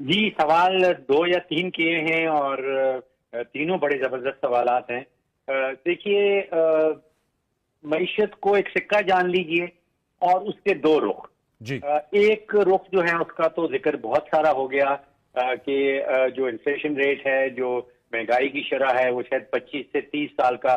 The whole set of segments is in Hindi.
जी, सवाल 2 या 3 किए हैं और तीनों बड़े ज़बरदस्त सवालात हैं। देखिए, मईशत को एक सिक्का जान लीजिए और उसके 2 रुख। जी। एक रुख जो है उसका तो ज़िक्र बहुत सारा हो गया कि जो इन्फ्लेशन रेट है, जो महंगाई की शरह है, वो शायद 25 से 30 साल का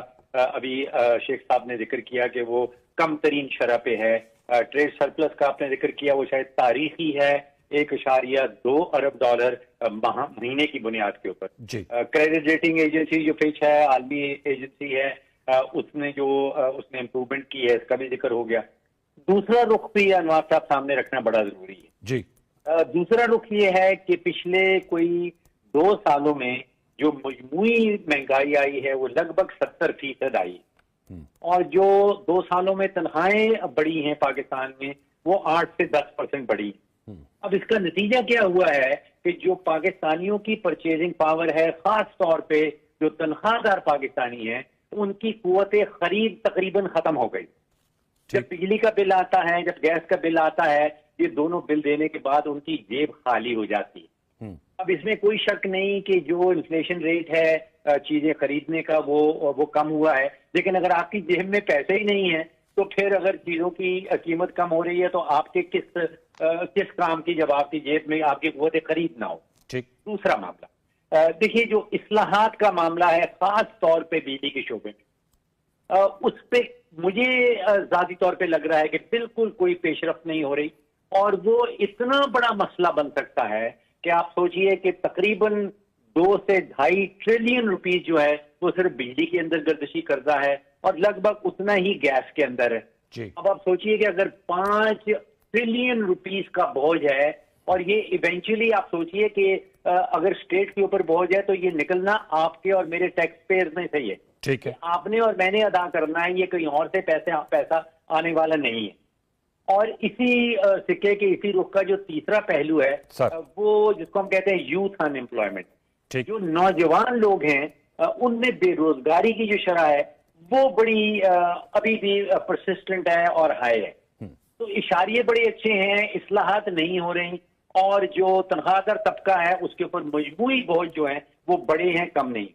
अभी शेख साहब ने ज़िक्र किया कि वो कम तरीन शरह पे है। ट्रेड सरप्लस का आपने ज़िक्र किया, वो शायद तारीखी है, 1.2 अरब डॉलर महीने की बुनियाद के ऊपर। क्रेडिट रेटिंग एजेंसी जो फिच है, आलमी एजेंसी है, उसने इम्प्रूवमेंट की है, इसका भी जिक्र हो गया। दूसरा रुख भी अनवार साहब सामने रखना बड़ा जरूरी है जी। दूसरा रुख ये है कि पिछले कोई 2 सालों में जो मजमूई महंगाई आई है वो लगभग 70% आई और जो 2 सालों में तनख्वाहें बढ़ी हैं पाकिस्तान में वो 8 से 10% बढ़ी। अब इसका नतीजा क्या हुआ है कि जो पाकिस्तानियों की परचेजिंग पावर है, खास तौर पे जो तनख्वाहदार पाकिस्तानी है, उनकी कुव्वत खरीद तकरीबन खत्म हो गई। जब बिजली का बिल आता है, जब गैस का बिल आता है, ये दोनों बिल देने के बाद उनकी जेब खाली हो जाती है। अब इसमें कोई शक नहीं कि जो इन्फ्लेशन रेट है चीजें खरीदने का वो कम हुआ है, लेकिन अगर आपकी जेब में पैसे ही नहीं है तो फिर अगर चीजों की कीमत कम हो रही है तो आपके किस काम की, जब आपकी जेब में आपकी कुव्वत खरीद ना हो। दूसरा मामला, देखिए जो इस्लाहात का मामला है, खास तौर पे बिजली के शोबे में, उस पे मुझे जाती तौर पे लग रहा है कि बिल्कुल कोई पेशरफ नहीं हो रही और वो इतना बड़ा मसला बन सकता है कि आप सोचिए कि तकरीबन 2 से 2.5 ट्रिलियन रुपीस जो है वो सिर्फ बिजली के अंदर गर्दिशी कर्जा है और लगभग उतना ही गैस के अंदर है। अब आप सोचिए कि अगर 5 ट्रिलियन रुपीस का बोझ है और ये इवेंचुअली आप सोचिए कि अगर स्टेट के ऊपर बोझ है तो ये निकलना आपके और मेरे टैक्स पेयर में से ही है। ठीक है, आपने और मैंने अदा करना है, ये कहीं और से पैसा आने वाला नहीं है। और इसी सिक्के के इसी रुख का जो तीसरा पहलू है वो जिसको हम कहते हैं यूथ अनएम्प्लॉयमेंट, जो नौजवान लोग हैं उनमें बेरोजगारी की जो शरह है वो बड़ी अभी भी परसिस्टेंट है और हाई है। तो इशारे बड़े अच्छे हैं, इस्लाहात नहीं हो रही और जो तनख्वाहदार तबका है उसके ऊपर मजबूरी बोझ जो है वो बड़े हैं, कम नहीं।